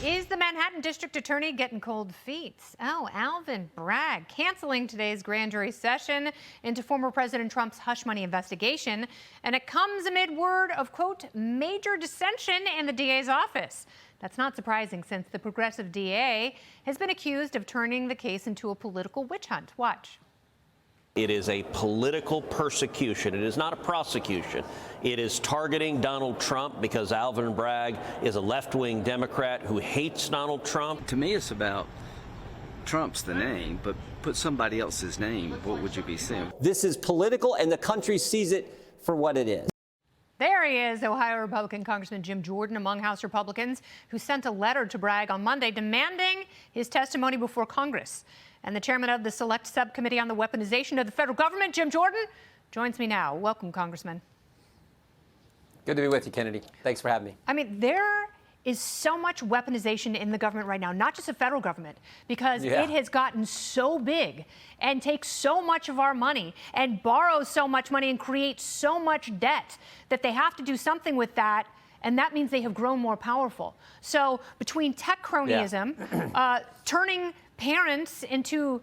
Is the Manhattan District Attorney getting cold feet? Oh, Alvin Bragg canceling today's grand jury session into former President Trump's hush money investigation. And it comes amid word of, quote, major dissension in the DA's office. That's not surprising since the progressive DA has been accused of turning the case into a political witch hunt. Watch. It is a political persecution. It is not a prosecution. It is targeting Donald Trump because Alvin Bragg is a left-wing Democrat who hates Donald Trump. To me, it's about Trump's the name, but put somebody else's name, what would you be saying? This is political, and the country sees it for what it is. There he is, Ohio Republican Congressman Jim Jordan, among House Republicans who sent a letter to Bragg on Monday demanding his testimony before Congress. And the chairman of the Select Subcommittee on the Weaponization of the Federal Government, Jim Jordan, joins me now. Welcome, Congressman. Good to be with you, Kennedy. Thanks for having me. I mean, there is so much weaponization in the government right now, not just the federal government, because it has gotten so big and takes so much of our money and borrows so much money and creates so much debt that they have to do something with that. And that means they have grown more powerful. So between tech cronyism, turning parents into,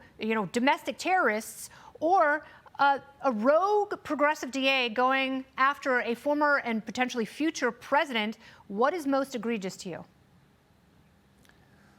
domestic terrorists, or a rogue progressive DA going after a former and potentially future president, what is most egregious to you?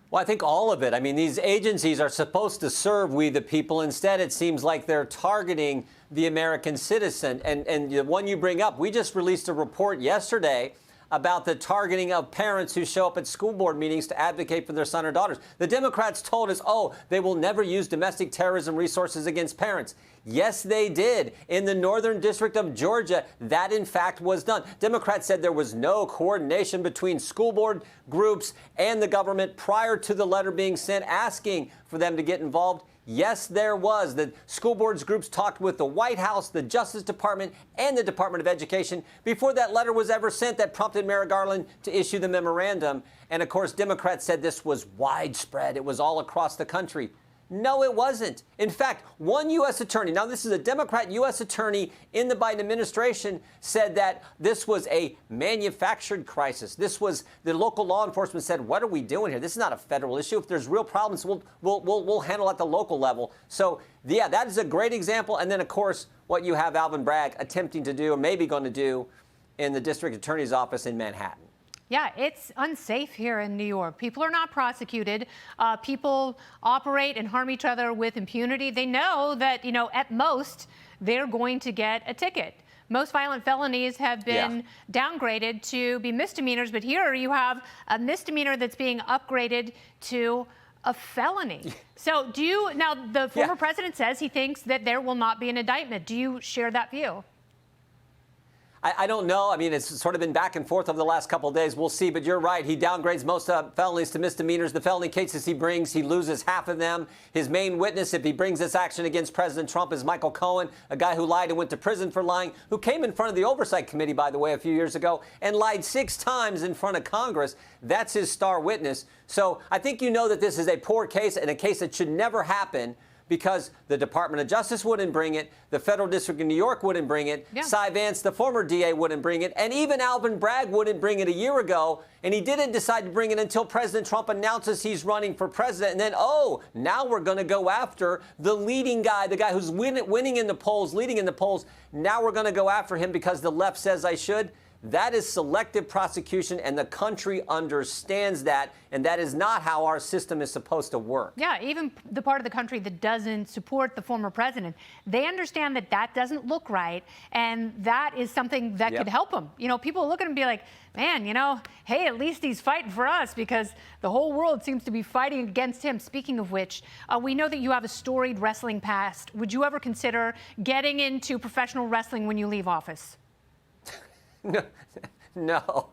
Well, I think all of it. I mean, these agencies are supposed to serve we the people. Instead, it seems like they're targeting the American citizen. And the one you bring up, we just released a report yesterday about the targeting of parents who show up at school board meetings to advocate for their son or daughters. The Democrats told us, they will never use domestic terrorism resources against parents. Yes, they did. In the Northern District of Georgia, that in fact was done. Democrats said there was no coordination between school board groups and the government prior to the letter being sent asking for them to get involved. Yes, there was. The school boards groups talked with the White House, the Justice Department, and the Department of Education before that letter was ever sent that prompted Merrick Garland to issue the memorandum. And of course, Democrats said this was widespread. It was all across the country. No, it wasn't. In fact, one U.S. attorney, now this is a Democrat U.S. attorney in the Biden administration, said that this was a manufactured crisis. This was, the local law enforcement said, what are we doing here? This is not a federal issue. If there's real problems, we'll handle at the local level. So, yeah, that is a great example. And then, of course, what you have Alvin Bragg attempting to do or maybe going to do in the district attorney's office in Manhattan. Yeah, it's unsafe here in New York. People are not prosecuted. People operate and harm each other with impunity. They know that, at most, they're going to get a ticket. Most violent felonies have been downgraded to be misdemeanors, but here you have a misdemeanor that's being upgraded to a felony. So now the former president says he thinks that there will not be an indictment. Do you share that view? I don't know. I mean, it's sort of been back and forth over the last couple of days. We'll see. But you're right. He downgrades most felonies to misdemeanors. The felony cases he brings, he loses half of them. His main witness, if he brings this action against President Trump, is Michael Cohen, a guy who lied and went to prison for lying, who came in front of the Oversight Committee, by the way, a few years ago, and lied 6 times in front of Congress. That's his star witness. So I think you know that this is a poor case and a case that should never happen, because the Department of Justice wouldn't bring it, the Federal District of New York wouldn't bring it, Cy Vance, the former DA, wouldn't bring it, and even Alvin Bragg wouldn't bring it a year ago, and he didn't decide to bring it until President Trump announces he's running for president, and then, now we're going to go after the leading guy, the guy who's winning in the polls, leading in the polls. Now we're going to go after him because the left says I should. That is selective prosecution, and the country understands that, and that is not how our system is supposed to work. Yeah, even the part of the country that doesn't support the former president, they understand that that doesn't look right, and that is something that could help them. People look at him and be like, man, hey, at least he's fighting for us, because the whole world seems to be fighting against him. Speaking of which, we know that you have a storied wrestling past. Would you ever consider getting into professional wrestling when you leave office? No,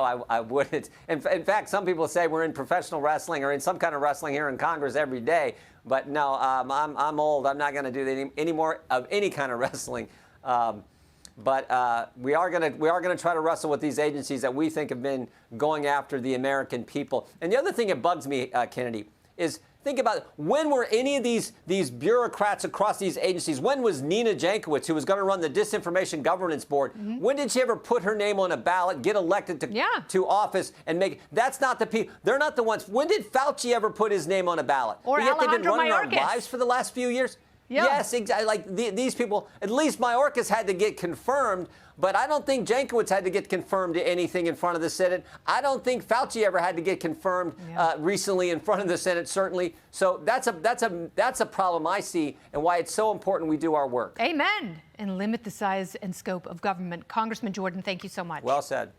I wouldn't. In fact, some people say we're in professional wrestling or in some kind of wrestling here in Congress every day. But no, I'm old. I'm not going to do any more of any kind of wrestling. But we are going to try to wrestle with these agencies that we think have been going after the American people. And the other thing that bugs me, Kennedy, is think about it. When were any of these bureaucrats across these agencies, when was Nina Jankowicz, who was going to run the Disinformation Governance Board, when did she ever put her name on a ballot, get elected to office, and make, that's not the people, they're not the ones. When did Fauci ever put his name on a ballot? Or yet they've been Alejandro running our Mayorkas. lives for the last few years? Yeah. Yes, exactly. Like these people, at least Mayorkas had to get confirmed, but I don't think Jankowicz had to get confirmed to anything in front of the Senate. I don't think Fauci ever had to get confirmed recently in front of the Senate, certainly. So that's a problem I see, and why it's so important we do our work. Amen. And limit the size and scope of government. Congressman Jordan, thank you so much. Well said.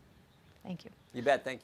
Thank you. You bet. Thank you.